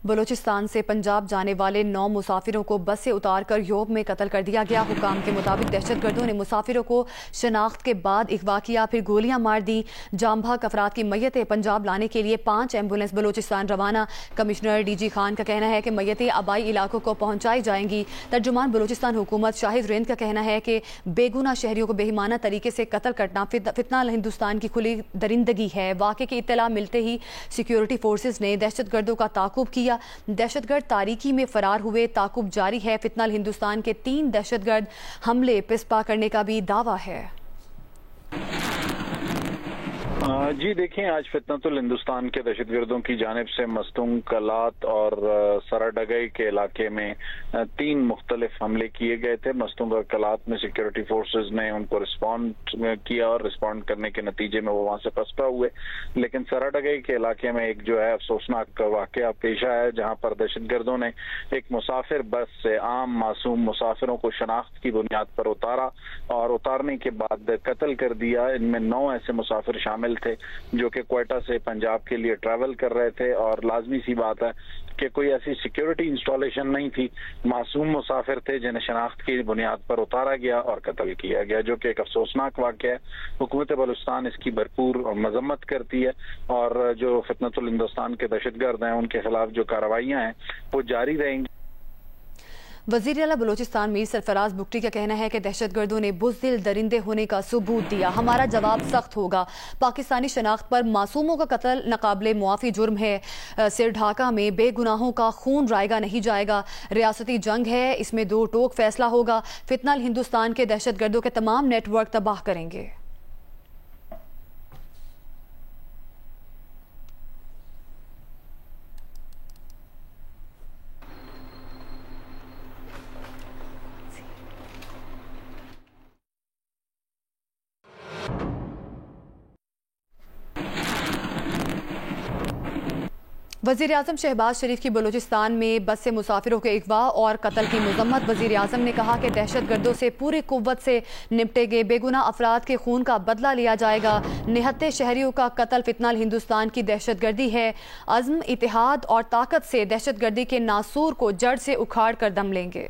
بلوچستان سے پنجاب جانے والے 9 مسافروں کو بس سے اتار کر یوب میں قتل کر دیا گیا۔ حکام کے مطابق دہشت گردوں نے مسافروں کو شناخت کے بعد اغوا کیا، پھر گولیاں مار دیں۔ جام بھاگ افراد کی میتیں پنجاب لانے کے لیے 5 ایمبولینس بلوچستان روانہ۔ کمشنر ڈی جی خان کا کہنا ہے کہ میتیں آبائی علاقوں کو پہنچائی جائیں گی۔ ترجمان بلوچستان حکومت شاہد رند کا کہنا ہے کہ بے گناہ شہریوں کو بے ایمانہ طریقے سے قتل کرنا فتنہ ہندوستان کی کھلی درندگی ہے۔ واقعے کی اطلاع ملتے ہی سیکیورٹی فورسز نے دہشت گردوں کا تعاقب کیا۔ دہشت گرد تاریکی میں فرار ہوئے، تعاقب جاری ہے۔ فتنہ ہندوستان کے 3 دہشت گرد حملے پسپا کرنے کا بھی دعویٰ ہے۔ جی دیکھیں، آج فتنۃ الہندوستان کے دہشت گردوں کی جانب سے مستونگ، کلات اور سراڈگئی کے علاقے میں 3 مختلف حملے کیے گئے تھے۔ مستونگ اور کلات میں سیکیورٹی فورسز نے ان کو رسپونڈ کیا اور رسپونڈ کرنے کے نتیجے میں وہ وہاں سے پسپا ہوئے، لیکن سراڈگئی کے علاقے میں ایک جو ہے افسوسناک واقعہ پیش آیا ہے، جہاں پر دہشت گردوں نے ایک مسافر بس سے عام معصوم مسافروں کو شناخت کی بنیاد پر اتارا اور اتارنے کے بعد قتل کر دیا۔ ان میں 9 ایسے مسافر شامل تھے جو کہ کوئٹہ سے پنجاب کے لیے ٹریول کر رہے تھے، اور لازمی سی بات ہے کہ کوئی ایسی سیکیورٹی انسٹالیشن نہیں تھی، معصوم مسافر تھے جنہیں شناخت کی بنیاد پر اتارا گیا اور قتل کیا گیا، جو کہ ایک افسوسناک واقعہ ہے۔ حکومت بلوچستان اس کی بھرپور مذمت کرتی ہے، اور جو فتنۃ الہندوستان کے دہشت گرد ہیں ان کے خلاف جو کارروائیاں ہیں وہ جاری رہیں گی۔ وزیر اعلیٰ بلوچستان میر سرفراز بگٹی کا کہنا ہے کہ دہشت گردوں نے بزدل درندے ہونے کا ثبوت دیا، ہمارا جواب سخت ہوگا۔ پاکستانی شناخت پر معصوموں کا قتل ناقابل معافی جرم ہے۔ سر ڈھاکہ میں بے گناہوں کا خون رائگاں نہیں جائے گا۔ ریاستی جنگ ہے، اس میں 2 ٹوک فیصلہ ہوگا۔ فتنہ ہندوستان کے دہشت گردوں کے تمام نیٹ ورک تباہ کریں گے۔ وزیر اعظم شہباز شریف کی بلوچستان میں بس سے مسافروں کے اغوا اور قتل کی مذمت۔ وزیر اعظم نے کہا کہ دہشت گردوں سے پوری قوت سے نمٹے گے، بے گناہ افراد کے خون کا بدلہ لیا جائے گا۔ نہتے شہریوں کا قتل فتنہ ہندوستان کی دہشت گردی ہے۔ عزم، اتحاد اور طاقت سے دہشت گردی کے ناسور کو جڑ سے اکھاڑ کر دم لیں گے۔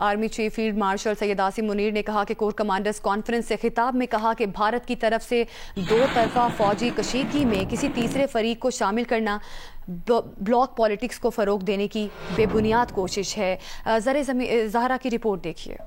Army chief field marshal Syed Asim Munir نے کہا کہ کور کمانڈرز کانفرنس سے خطاب میں کہا کہ بھارت کی طرف سے 2 طرفہ فوجی کشیدگی میں کسی تیسرے فریق کو شامل کرنا بلاک پالیٹکس کو فروغ دینے کی بے بنیاد کوشش ہے۔ زہرا کی رپورٹ دیکھیے۔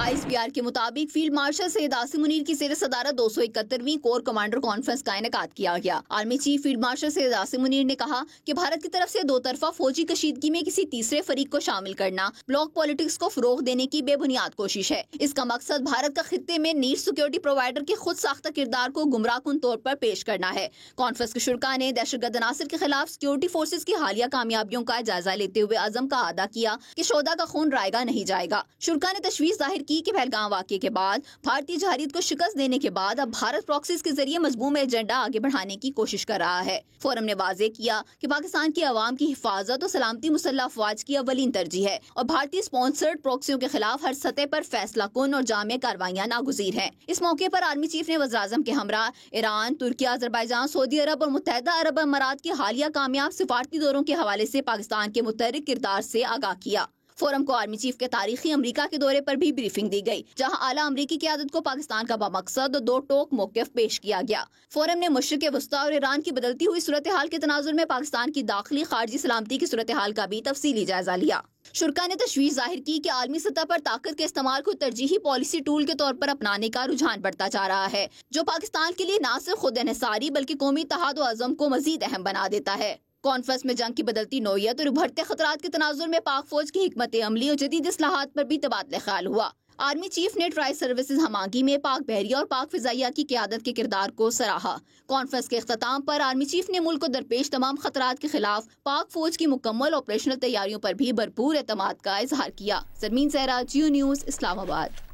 ISPR کے مطابق فیلڈ مارشل سید عاصم منیر کی زیر صدارت 271ویں کور کمانڈر کانفرنس کا انعقاد کیا گیا۔ Army chief field marshal Syed Asim Munir نے کہا کہ بھارت کی طرف سے 2 طرفہ فوجی کشیدگی میں کسی تیسرے فریق کو شامل کرنا بلاک پالیٹکس کو فروغ دینے کی بے بنیاد کوشش ہے۔ اس کا مقصد بھارت کا خطے میں نیز سیکورٹی پرووائڈر کے خود ساختہ کردار کو گمراہ کن طور پر پیش کرنا ہے۔ کانفرنس کے شرکاء نے دہشت گرد عناصر کے خلاف سیکورٹی فورسز کی حالیہ کامیابیوں کا جائزہ لیتے ہوئے عزم کا اعادہ کیا کہ شہداء کا خون رائگاں نہیں جائے گا۔ شرکاء نے تشویش ظاہر کی کہ پہلگام واقعے کے بعد بھارتی جارحیت کو شکست دینے کے بعد اب بھارت پراکسیز کے ذریعے مضموم ایجنڈا آگے بڑھانے کی کوشش کر رہا ہے۔ فورم نے واضح کیا کہ پاکستان کی عوام کی حفاظت اور سلامتی مسلح افواج کی اولین ترجیح ہے، اور بھارتی اسپانسرڈ پراکسیوں کے خلاف ہر سطح پر فیصلہ کن اور جامع کارروائیاں ناگزیر ہیں۔ اس موقع پر آرمی چیف نے وزیراعظم کے ہمراہ ایران، ترکی، آذربائیجان، سعودی عرب اور متحدہ عرب امارات کے حالیہ کامیاب سفارتی دوروں کے حوالے سے پاکستان کے متحرک کردار سے آگاہ کیا۔ فورم کو آرمی چیف کے تاریخی امریکہ کے دورے پر بھی بریفنگ دی گئی، جہاں اعلیٰ امریکی قیادت کو پاکستان کا بامقصد 2 ٹوک موقف پیش کیا گیا۔ فورم نے مشرق وسطیٰ اور ایران کی بدلتی ہوئی صورتحال کے تناظر میں پاکستان کی داخلی خارجی سلامتی کی صورتحال کا بھی تفصیلی جائزہ لیا۔ شرکاء نے تشویش ظاہر کی کہ عالمی سطح پر طاقت کے استعمال کو ترجیحی پالیسی ٹول کے طور پر اپنانے کا رجحان بڑھتا جا رہا ہے، جو پاکستان کے لیے نہ صرف خود انحصاری بلکہ قومی اتحاد و عزم کو مزید اہم بنا دیتا ہے۔ کانفرنس میں جنگ کی بدلتی نوعیت اور ابھرتے خطرات کے تناظر میں پاک فوج کی حکمت عملی اور جدید اصلاحات پر بھی تبادلہ خیال ہوا۔ آرمی چیف نے ٹرائی سروسز ہمانگی میں پاک بحریہ اور پاک فضائیہ کی قیادت کے کردار کو سراہا۔ کانفرنس کے اختتام پر آرمی چیف نے ملک کو درپیش تمام خطرات کے خلاف پاک فوج کی مکمل آپریشنل تیاریوں پر بھی بھرپور اعتماد کا اظہار کیا۔ زرمین زہرا، جیو نیوز، اسلام آباد۔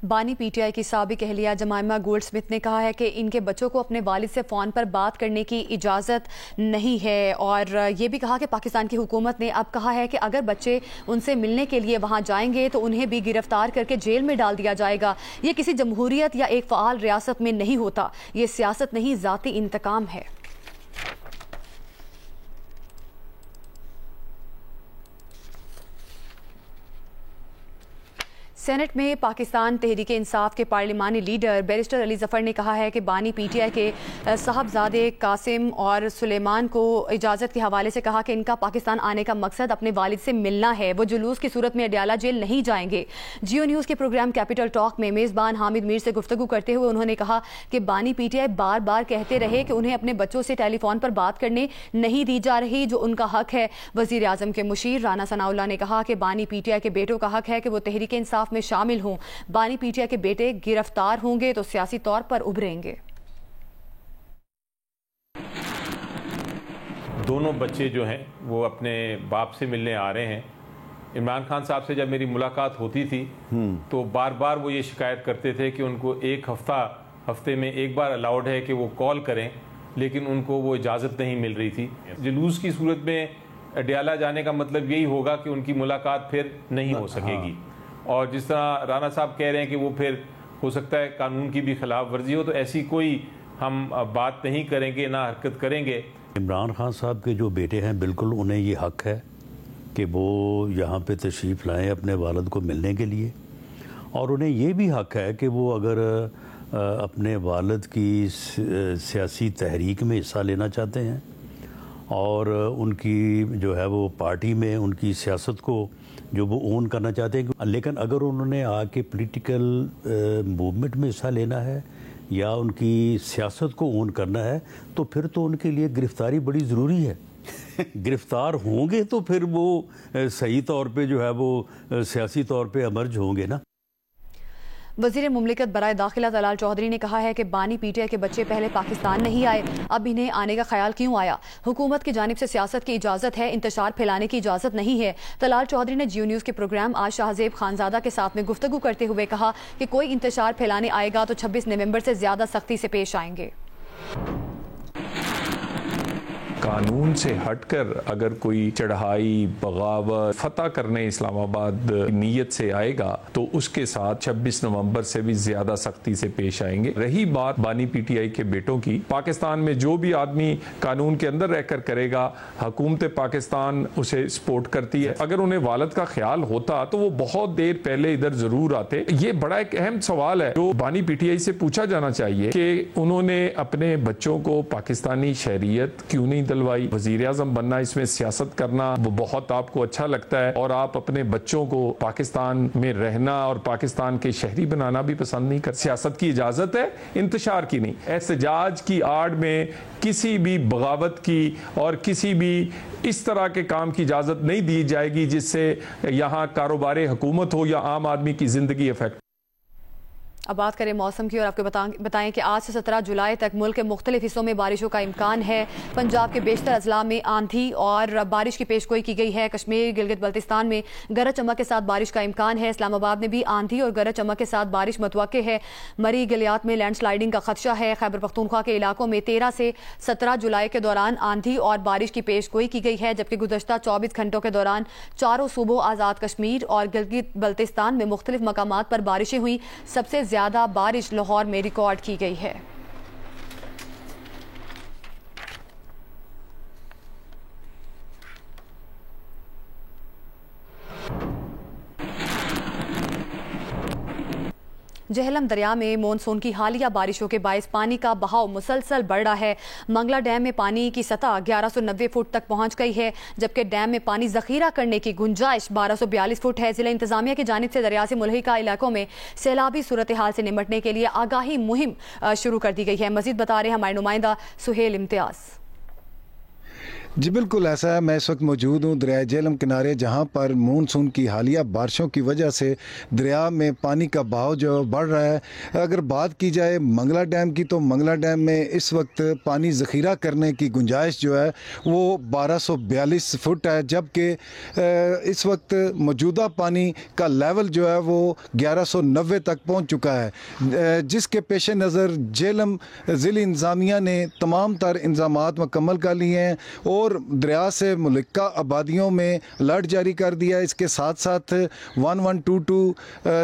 بانی پی ٹی آئی کی سابق اہلیہ جمائمہ گولڈ سمتھ نے کہا ہے کہ ان کے بچوں کو اپنے والد سے فون پر بات کرنے کی اجازت نہیں ہے، اور یہ بھی کہا کہ پاکستان کی حکومت نے اب کہا ہے کہ اگر بچے ان سے ملنے کے لیے وہاں جائیں گے تو انہیں بھی گرفتار کر کے جیل میں ڈال دیا جائے گا۔ یہ کسی جمہوریت یا ایک فعال ریاست میں نہیں ہوتا، یہ سیاست نہیں، ذاتی انتقام ہے۔ سینٹ میں پاکستان تحریک انصاف کے پارلیمانی لیڈر بیرسٹر علی ظفر نے کہا ہے کہ بانی پی ٹی آئی کے صاحبزادے قاسم اور سلیمان کو اجازت کے حوالے سے کہا کہ ان کا پاکستان آنے کا مقصد اپنے والد سے ملنا ہے، وہ جلوس کی صورت میں اڈیالہ جیل نہیں جائیں گے۔ جیو نیوز کے پروگرام کیپٹل ٹاک میں میزبان حامد میر سے گفتگو کرتے ہوئے انہوں نے کہا کہ بانی پی ٹی آئی بار بار کہتے رہے کہ انہیں اپنے بچوں سے ٹیلی فون پر بات کرنے نہیں دی جا رہی، جو ان کا حق ہے۔ وزیر اعظم کے مشیر رانا ثناء اللہ نے کہا کہ بانی پی ٹی آئی کے بیٹوں کا حق ہے کہ وہ تحریک انصاف میں شامل ہوں۔ بانی پی ٹی آئی کے بیٹے گرفتار ہوں گے تو سیاسی طور پر ابھریں گے۔ دونوں بچے جو ہیں وہ اپنے باپ سے ملنے آ رہے ہیں۔ عمران خان صاحب سے جب میری ملاقات ہوتی تھی تو بار بار وہ یہ شکایت کرتے تھے کہ ان کو ایک ہفتے میں ایک بار الاؤڈ ہے کہ وہ کال کریں، لیکن ان کو وہ اجازت نہیں مل رہی تھی۔ جلوس کی صورت میں اڈیالہ جانے کا مطلب یہی ہوگا کہ ان کی ملاقات پھر نہیں ہو سکے گی، اور جس طرح رانا صاحب کہہ رہے ہیں کہ وہ پھر ہو سکتا ہے قانون کی بھی خلاف ورزی ہو، تو ایسی کوئی ہم بات نہیں کریں گے، نہ حرکت کریں گے۔ عمران خان صاحب کے جو بیٹے ہیں بالکل انہیں یہ حق ہے کہ وہ یہاں پہ تشریف لائیں اپنے والد کو ملنے کے لیے، اور انہیں یہ بھی حق ہے کہ وہ اگر اپنے والد کی سیاسی تحریک میں حصہ لینا چاہتے ہیں اور ان کی جو ہے وہ پارٹی میں ان کی سیاست کو جو وہ اون کرنا چاہتے ہیں، لیکن اگر انہوں نے آ کے پولیٹیکل موومنٹ میں حصہ لینا ہے یا ان کی سیاست کو اون کرنا ہے تو پھر تو ان کے لیے گرفتاری بڑی ضروری ہے۔ گرفتار ہوں گے تو پھر وہ صحیح طور پہ جو ہے وہ سیاسی طور پہ امرج ہوں گے نا۔ وزیر مملکت برائے داخلہ طلال چودھری نے کہا ہے کہ بانی پی ٹی آئی کے بچے پہلے پاکستان نہیں آئے، اب انہیں آنے کا خیال کیوں آیا؟ حکومت کی جانب سے سیاست کی اجازت ہے، انتشار پھیلانے کی اجازت نہیں ہے۔ طلال چودھری نے جیو نیوز کے پروگرام آج شاہزیب خانزادہ کے ساتھ میں گفتگو کرتے ہوئے کہا کہ کوئی انتشار پھیلانے آئے گا تو 26 نومبر سے زیادہ سختی سے پیش آئیں گے۔ قانون سے ہٹ کر اگر کوئی چڑھائی، بغاوت، فتح کرنے اسلام آباد نیت سے آئے گا تو اس کے ساتھ 26 نومبر سے بھی زیادہ سختی سے پیش آئیں گے۔ رہی بات بانی پی ٹی آئی کے بیٹوں کی، پاکستان میں جو بھی آدمی قانون کے اندر رہ کر کرے گا، حکومت پاکستان اسے سپورٹ کرتی ہے۔ اگر انہیں والد کا خیال ہوتا تو وہ بہت دیر پہلے ادھر ضرور آتے۔ یہ بڑا ایک اہم سوال ہے جو بانی پی ٹی آئی سے پوچھا جانا چاہیے کہ انہوں نے اپنے بچوں کو پاکستانی شہریت کیوں نہیں دلوائی؟ وزیر اعظم بننا، اس میں سیاست کرنا وہ بہت آپ کو اچھا لگتا ہے، اور آپ اپنے بچوں کو پاکستان میں رہنا اور پاکستان کے شہری بنانا بھی پسند نہیں کرتے۔ سیاست کی اجازت ہے، انتشار کی نہیں۔ احتجاج کی آڑ میں کسی بھی بغاوت کی اور کسی بھی اس طرح کے کام کی اجازت نہیں دی جائے گی جس سے یہاں کاروبار حکومت ہو یا عام آدمی کی زندگی افیکٹ۔ اب بات کریں موسم کی، اور آپ کو بتائیں کہ آج سے 17 جولائی تک ملک کے مختلف حصوں میں بارشوں کا امکان ہے۔ پنجاب کے بیشتر اضلاع میں آندھی اور بارش کی پیشگوئی کی گئی ہے۔ کشمیر، گلگت بلتستان میں گرج چمک کے ساتھ بارش کا امکان ہے۔ اسلام آباد میں بھی آندھی اور گرج چمک کے ساتھ بارش متوقع ہے۔ مری گلیات میں لینڈ سلائیڈنگ کا خدشہ ہے۔ خیبر پختونخوا کے علاقوں میں 13 سے 17 جولائی کے دوران آندھی اور بارش کی پیشگوئی کی گئی ہے، جبکہ گزشتہ 24 گھنٹوں کے دوران چاروں صوبوں آزاد کشمیر اور گلگت بلتستان میں مختلف مقامات پر بارشیں ہوئیں۔ سب سے زیادہ بارش لاہور میں ریکارڈ کی گئی ہے۔ جہلم دریا میں مونسون کی حالیہ بارشوں کے باعث پانی کا بہاؤ مسلسل بڑھ رہا ہے۔ منگلا ڈیم میں پانی کی سطح 1190 فٹ تک پہنچ گئی ہے، جبکہ ڈیم میں پانی ذخیرہ کرنے کی گنجائش 1242 فٹ ہے۔ ضلع انتظامیہ کی جانب سے دریا سے ملحقہ علاقوں میں سیلابی صورتحال سے نمٹنے کے لیے آگاہی مہم شروع کر دی گئی ہے۔ مزید بتا رہے ہیں ہمارے نمائندہ سہیل امتیاز۔ جی بالکل ایسا ہے. میں اس وقت موجود ہوں دریائے جہلم کنارے, جہاں پر مونسون کی حالیہ بارشوں کی وجہ سے دریا میں پانی کا بہاؤ جو بڑھ رہا ہے. اگر بات کی جائے منگلا ڈیم کی تو منگلا ڈیم میں اس وقت پانی ذخیرہ کرنے کی گنجائش جو ہے وہ 1242 فٹ ہے, جبکہ اس وقت موجودہ پانی کا لیول جو ہے وہ 1190 تک پہنچ چکا ہے, جس کے پیش نظر جہلم ضلعی انتظامیہ نے تمام تر انتظامات مکمل کر لیے ہیں اور دریا سے ملکہ آبادیوں میں الرٹ جاری کر دیا. اس کے ساتھ ساتھ 1122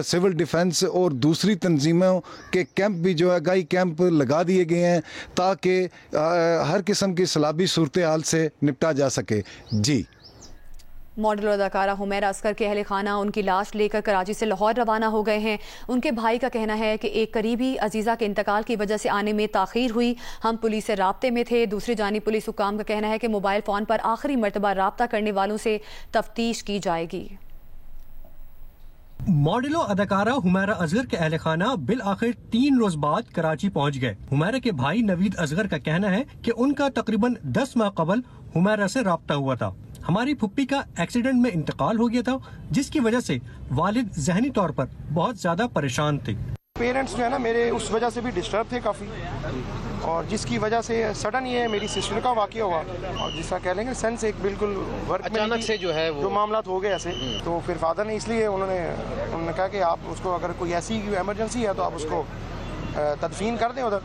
سول ڈیفنس اور دوسری تنظیموں کے کیمپ بھی جو ہے گائی کیمپ لگا دیے گئے ہیں تاکہ ہر قسم کی سیلابی صورتحال سے نپٹا جا سکے. جی. ماڈل اداکارہ حمیرہ اصغر کے اہل خانہ ان کی لاش لے کر کراچی سے لاہور روانہ ہو گئے ہیں. ان کے بھائی کا کہنا ہے کہ ایک قریبی عزیزہ کے انتقال کی وجہ سے آنے میں تاخیر ہوئی. ہم پولیس سے رابطے میں تھے. دوسری جانب پولیس حکام کا کہنا ہے کہ موبائل فون پر آخری مرتبہ رابطہ کرنے والوں سے تفتیش کی جائے گی. ماڈل و اداکارہ حمیرہ اصغر کے اہل خانہ بالآخر 3 روز بعد کراچی پہنچ گئے. حمیرہ کے بھائی نوید اصغر کا کہنا ہے کہ ان کا تقریباً 10 ماہ قبل حمیرہ سے رابطہ ہوا تھا. ہماری پھپھی کا ایکسیڈنٹ میں انتقال ہو گیا تھا, جس کی وجہ سے والد ذہنی طور پر بہت زیادہ پریشان تھے. پیرنٹس جو ہے نا میرے اس وجہ سے بھی ڈسٹرب تھے کافی, اور جس کی وجہ سے سڈن یہ میری سسٹر کا واقعہ ہوا, اور جس کا کہہ لیں گے سینس ایک بالکل ورک میں اچانک سے جو ہے جو معاملات ہو گئے ایسے. تو پھر فادر نے اس لیے انہوں نے کہا کہ آپ اس کو اگر کوئی ایسی ایمرجنسی ہے تو آپ اس کو تدفین کر دیں ادھر.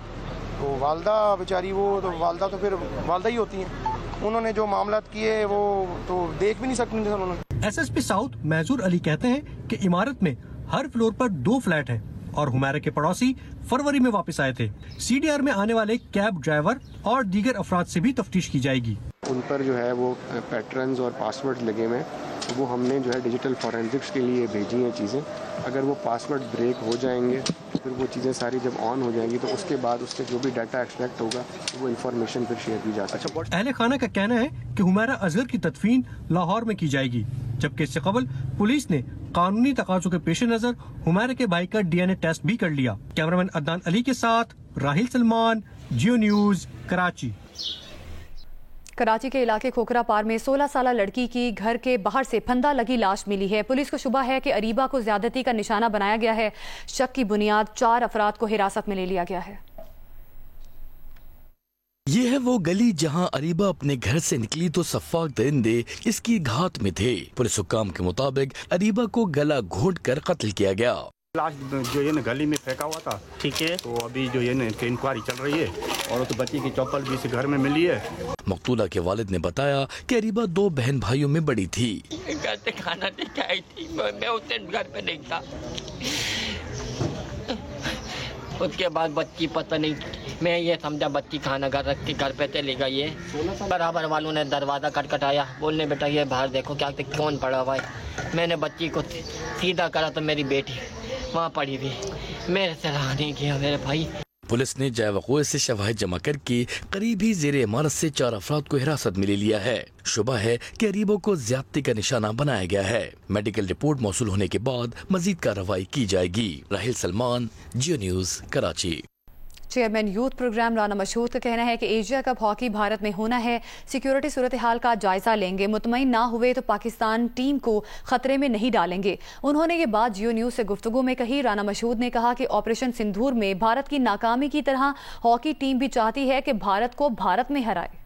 تو والدہ بیچاری وہ تو والدہ تو پھر والدہ ہی ہوتی ہیں, انہوں نے جو معاملات کیے وہ تو دیکھ بھی نہیں سکتے تھے انہوں نے. ایس ایس پی ساؤتھ محظور علی کہتے ہیں کہ عمارت میں ہر فلور پر 2 فلیٹ ہیں اور حمیرہ کے پڑوسی فروری میں واپس آئے تھے. سی ڈی آر میں آنے والے کیب ڈرائیور اور دیگر افراد سے بھی تفتیش کی جائے گی. ان پر جو ہے وہ پیٹرنز اور پاسورڈ لگے ہوئے ہیں, وہ ہم نے جو ہے ڈیجیٹل فورینزکس کے لیے بھیجی ہیں چیزیں. اگر وہ پاسورڈ بریک ہو جائیں گے پھر وہ چیزیں ساری جب آن ہو جائیں گی تو اس کے بعد اس سے جو بھی ڈیٹا ایکسٹریکٹ ہوگا وہ انفارمیشن پھر شیئر کی جا سکتی ہے. اہل خانہ کا کہنا ہے کہ حمیرہ اصغر کی تدفین لاہور میں کی جائے گی, جبکہ اس سے قبل پولیس نے قانونی تقاضوں کے پیش نظر حمیرہ کے بھائی کا DNA ٹیسٹ بھی کر لیا. کیمرامین عدنان علی کے ساتھ راہیل سلمان, جیو نیوز, کراچی. کراچی کے علاقے کھوکھرا پار میں 16 سالہ لڑکی کی گھر کے باہر سے پھندا لگی لاش ملی ہے. پولیس کو شبہ ہے کہ اریبہ کو زیادتی کا نشانہ بنایا گیا ہے. شک کی بنیاد 4 افراد کو حراست میں لے لیا گیا ہے. یہ ہے وہ گلی جہاں اریبہ اپنے گھر سے نکلی تو صفاق درندے اس کی گھات میں تھے. پولیس حکام کے مطابق اریبہ کو گلا گھونٹ کر قتل کیا گیا. لاش جو ہے نا گلی میں پھینکا ہوا تھا, ٹھیک ہے, تو ابھی جو ہے نا انکوائری چل رہی ہے, اور تو بچی کی چپل بھی اس گھر میں ملی ہے. مقتولہ کے والد نے بتایا کہ اریبہ 2 بہن بھائیوں میں بڑی تھی. گھر سے کھانا نہیں کھائی تھی, میں اس دن گھر پہ نہیں تھا. اس کے بعد بچی پتہ نہیں, میں یہ سمجھا بچی کھانا گھر رکھ کے گھر پہ چلی گئی ہے. برابر والوں نے دروازہ کٹکھٹایا, بولنے بیٹا یہ باہر دیکھو کیا کون پڑا ہوا ہے. میں نے بچی کو سیدھا کرا تو میری بیٹی وہاں پڑی ہوئی, میرے سے رہا نہیں کیا میرے بھائی. پولیس نے جائے وقوع سے شواہد جمع کر کے قریب ہی زیر عمارت سے 4 افراد کو حراست میں لے لیا ہے. شبہ ہے کہ اریبوں کو زیادتی کا نشانہ بنایا گیا ہے. میڈیکل رپورٹ موصول ہونے کے بعد مزید کارروائی کی جائے گی. Raheel Salman, Geo News, Karachi. Chairman youth programme Rana Mashhood کا کہنا ہے کہ ایشیا کپ ہاکی بھارت میں ہونا ہے. سیکیورٹی صورتحال کا جائزہ لیں گے. مطمئن نہ ہوئے تو پاکستان ٹیم کو خطرے میں نہیں ڈالیں گے. انہوں نے یہ بات جیو نیوز سے گفتگو میں کہی. رانا مشہود نے کہا کہ آپریشن سندھور میں بھارت کی ناکامی کی طرح ہاکی ٹیم بھی چاہتی ہے کہ بھارت کو بھارت میں ہرائے.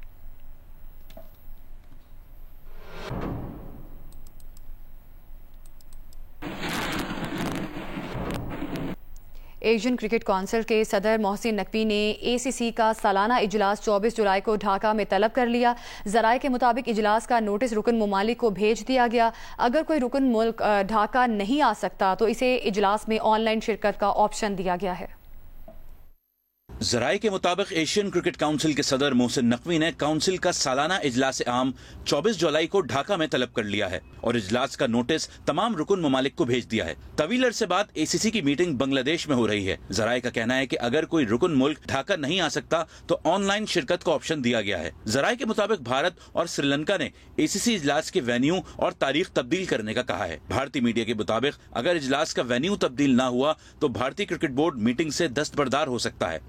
ایشین کرکٹ کونسل کے صدر محسن نقوی نے ACC کا سالانہ اجلاس 24 جولائی کو ڈھاکہ میں طلب کر لیا. ذرائع کے مطابق اجلاس کا نوٹس رکن ممالک کو بھیج دیا گیا. اگر کوئی رکن ملک ڈھاکہ نہیں آ سکتا تو اسے اجلاس میں آن لائن شرکت کا آپشن دیا گیا ہے. ذرائع کے مطابق ایشین کرکٹ کونسل کے صدر محسن نقوی نے کونسل کا سالانہ اجلاس عام 24 جولائی کو ڈھاکہ میں طلب کر لیا ہے اور اجلاس کا نوٹس تمام رکن ممالک کو بھیج دیا ہے. طویل عرصے بعد ACC کی میٹنگ بنگلہ دیش میں ہو رہی ہے. ذرائع کا کہنا ہے کہ اگر کوئی رکن ملک ڈھاکہ نہیں آ سکتا تو آن لائن شرکت کا آپشن دیا گیا ہے. ذرائع کے مطابق بھارت اور سری لنکا نے ACC اجلاس کے وینیو اور تاریخ تبدیل کرنے کا کہا ہے. بھارتی میڈیا کے مطابق اگر اجلاس کا وینیو تبدیل نہ ہوا تو بھارتی کرکٹ بورڈ میٹنگ سے دستبردار ہو سکتا ہے.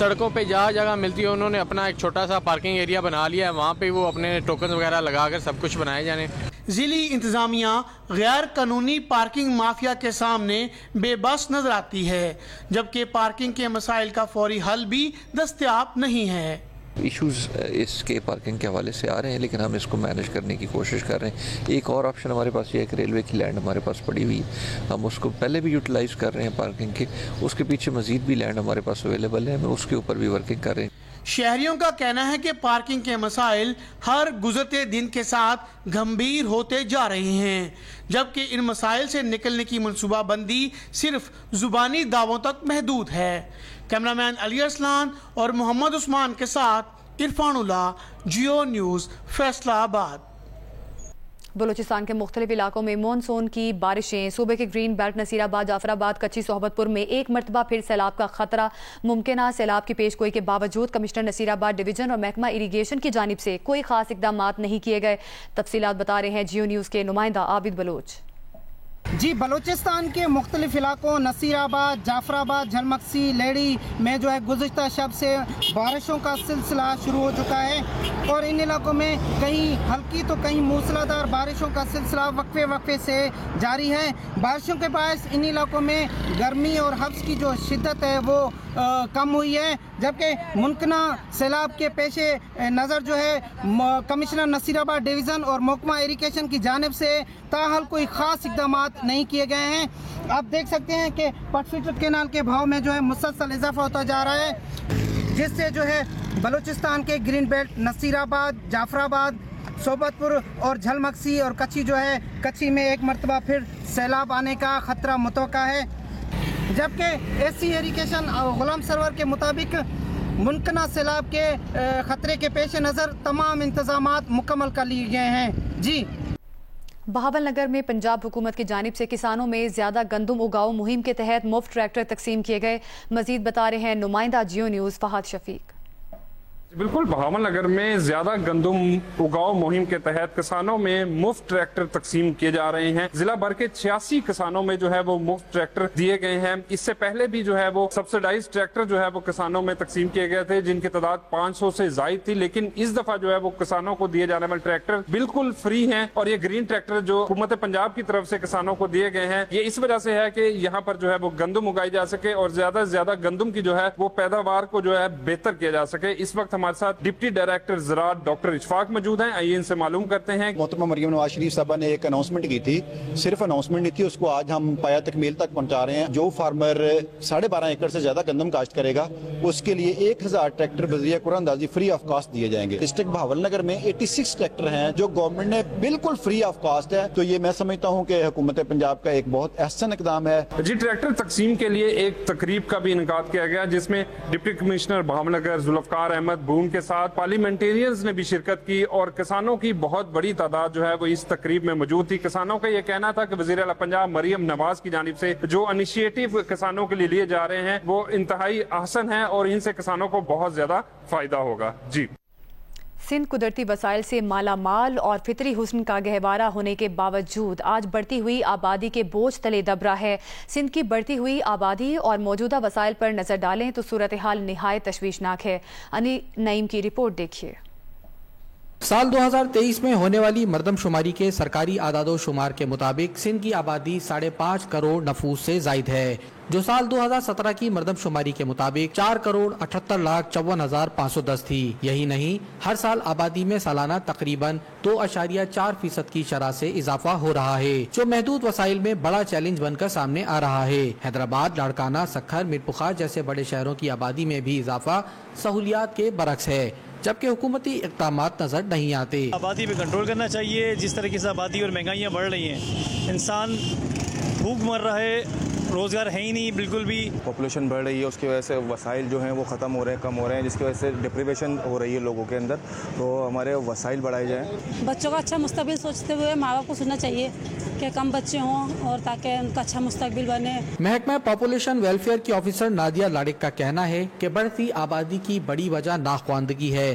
سڑکوں پہ جہاں جگہ ملتی ہے انہوں نے اپنا ایک چھوٹا سا پارکنگ ایریا بنا لیا ہے, وہاں پہ وہ اپنے ٹوکن وغیرہ لگا کر سب کچھ بنائے جانے. ضلعی انتظامیہ غیر قانونی پارکنگ مافیا کے سامنے بے بس نظر آتی ہے, جبکہ پارکنگ کے مسائل کا فوری حل بھی دستیاب نہیں ہے. ایشوز اس کے پارکنگ کے حوالے سے آ رہے ہیں, لیکن ہم اس کو مینیج کرنے کی کوشش کر رہے ہیں. ایک اور آپشن ہمارے پاس یہ ہے کہ ریلوے کی لینڈ ہمارے پاس پڑی ہوئی ہے, ہم اس کو پہلے بھی یوٹیلائز کر رہے ہیں پارکنگ کے, اس کے پیچھے مزید بھی لینڈ ہمارے پاس اویلیبل ہے, ہم اس کے اوپر بھی ورکنگ کر رہے ہیں. شہریوں کا کہنا ہے کہ پارکنگ کے مسائل ہر گزرتے دن کے ساتھ گھمبیر ہوتے جا رہے ہیں, جبکہ ان مسائل سے نکلنے کی منصوبہ بندی صرف زبانی دعووں تک محدود ہے. کیمرامین علی ارسلان اور محمد عثمان کے ساتھ عرفان اللہ, جیو نیوز, فیصلہ آباد. بلوچستان کے مختلف علاقوں میں مونسون کی بارشیں. صوبے کے گرین بیلٹ نصیر آباد, جعفر آباد, کچی, صحبت پور میں ایک مرتبہ پھر سیلاب کا خطرہ. ممکنہ سیلاب کی پیش گوئی کے باوجود کمشنر نصیر آباد ڈویژن اور محکمہ اریگیشن کی جانب سے کوئی خاص اقدامات نہیں کیے گئے. تفصیلات بتا رہے ہیں جیو نیوز کے نمائندہ عابد بلوچ. جی, بلوچستان کے مختلف علاقوں نصیر آباد, جعفر آباد, جھلمکسی, لیڑی میں جو ہے گزشتہ شب سے بارشوں کا سلسلہ شروع ہو چکا ہے, اور ان علاقوں میں کہیں ہلکی تو کہیں موسلادھار بارشوں کا سلسلہ وقفے سے جاری ہے. بارشوں کے باعث ان علاقوں میں گرمی اور حبس کی جو شدت ہے وہ کم ہوئی ہے, جبکہ ممکنہ سیلاب کے پیش نظر جو ہے کمشنر نصیر آباد ڈویژن اور محکمہ اریگیشن کی جانب سے تاحال کوئی خاص اقدامات نہیں کیے گئے ہیں. آپ دیکھ سکتے ہیں کہ پٹ فٹر کینال کے بھاؤ میں جو ہے مسلسل اضافہ ہوتا جا رہا ہے, جس سے جو ہے بلوچستان کے گرین بیلٹ نصیر آباد, جعفر آباد, صحبت پور اور جھلمکسی اور کچی جو ہے کچی میں ایک مرتبہ پھر سیلاب آنے کا خطرہ متوقع ہے. جبکہ S C irrigation Ghulam Sarwar کے مطابق ممکنہ سیلاب کے خطرے کے پیش نظر تمام انتظامات مکمل کر لیے گئے ہیں. جی, بہاول نگر میں پنجاب حکومت کی جانب سے کسانوں میں زیادہ گندم اگاؤ مہم کے تحت مفت ٹریکٹر تقسیم کیے گئے. مزید بتا رہے ہیں نمائندہ جیو نیوز فہد شفیق. بالکل, بہاول نگر میں زیادہ گندم اگاؤ مہم کے تحت کسانوں میں مفت ٹریکٹر تقسیم کیے جا رہے ہیں. ضلع بھر کے 86 کسانوں میں جو ہے وہ مفت ٹریکٹر دیے گئے ہیں. اس سے پہلے بھی جو ہے وہ سبسڈائز ٹریکٹر جو ہے وہ کسانوں میں تقسیم کیے گئے تھے, جن کی تعداد 500 سے زائد تھی, لیکن اس دفعہ جو ہے وہ کسانوں کو دیے جانے والے ٹریکٹر بالکل فری ہیں. اور یہ گرین ٹریکٹر جو حکومت پنجاب کی طرف سے کسانوں کو دیے گئے ہیں, یہ اس وجہ سے ہے کہ یہاں پر جو ہے وہ گندم اگائی جا سکے اور زیادہ سے زیادہ گندم کی جو ہے وہ پیداوار کو جو ہے بہتر کیا جا سکے. اس وقت ہمارے ساتھ ڈپٹی ڈائریکٹر زراعت ڈاکٹر اشفاق موجود ہیں, آئیے ان سے معلوم کرتے ہیں. محترمہ مریم نواز شریف صاحبہ نے ایک اناؤنسمنٹ کی تھی, صرف اناؤنسمنٹ نہیں تھی, اس کو آج ہم پایا تکمیل تک پہنچا رہے ہیں. جو فارمر 12.5 ایکڑ سے زیادہ گندم کاشت کرے گا اس کے لیے 1000 ٹریکٹر بذریعہ قرآن اندازی فری آف کاسٹ دیے جائیں گے. ڈسٹرکٹ بہاول نگر میں 86 ٹریکٹر ہیں جو گورنمنٹ نے بالکل فری آف کاسٹ ہے. تو یہ میں سمجھتا ہوں کہ حکومت پنجاب کا ایک بہت احسن اقدام ہے. جی, ٹریکٹر تقسیم کے لیے ایک تقریب کا بھی انعقاد کیا گیا, جس میں deputy commissioner Bahawalnagar Zulfiqar Ahmed بون کے ساتھ پارلیمنٹیرینز نے بھی شرکت کی اور کسانوں کی بہت بڑی تعداد جو ہے وہ اس تقریب میں موجود تھی. کسانوں کا یہ کہنا تھا کہ وزیر اعلیٰ پنجاب مریم نواز کی جانب سے جو انیشیٹو کسانوں کے لیے جا رہے ہیں وہ انتہائی احسن ہیں اور ان سے کسانوں کو بہت زیادہ فائدہ ہوگا. جی, سندھ قدرتی وسائل سے مالا مال اور فطری حسن کا گہوارہ ہونے کے باوجود آج بڑھتی ہوئی آبادی کے بوجھ تلے دب رہا ہے. سندھ کی بڑھتی ہوئی آبادی اور موجودہ وسائل پر نظر ڈالیں تو صورتحال نہایت تشویشناک ہے. انی نعیم کی رپورٹ دیکھیے. سال 2023 میں ہونے والی مردم شماری کے سرکاری اعداد و شمار کے مطابق سندھ کی آبادی 5.5 کروڑ نفوس سے زائد ہے, جو سال 2017 کی مردم شماری کے مطابق 4,78,54,510 تھی. یہی نہیں, ہر سال آبادی میں سالانہ تقریباً 2.4% کی شرح سے اضافہ ہو رہا ہے, جو محدود وسائل میں بڑا چیلنج بن کر سامنے آ رہا ہے. حیدرآباد, لاڑکانہ, سکھر, میر پخار جیسے بڑے شہروں کی آبادی میں بھی اضافہ سہولیات کے برعکس ہے, جبکہ حکومتی اقدامات نظر نہیں آتے. آبادی پہ کنٹرول کرنا چاہیے. جس طریقے سے آبادی اور مہنگائیاں بڑھ رہی ہیں, انسان بھوک مر رہا ہے, روزگار ہے ہی نہیں بالکل بھی. پاپولیشن بڑھ رہی ہے, اس کی وجہ سے وسائل جو ہیں وہ ختم ہو رہے ہیں, کم ہو رہے ہیں, جس کی وجہ سے ڈپریویشن ہو رہی ہے لوگوں کے اندر. تو ہمارے وسائل بڑھائے جائیں. بچوں کا اچھا مستقبل سوچتے ہوئے ماں باپ کو سننا چاہیے کہ کم بچے ہوں اور تاکہ ان کا اچھا مستقبل بنے. محکمہ پاپولیشن ویلفیئر کی آفیسر نادیہ لاڑک کا کہنا ہے کہ بڑھتی آبادی کی بڑی وجہ ناخواندگی ہے.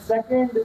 2nd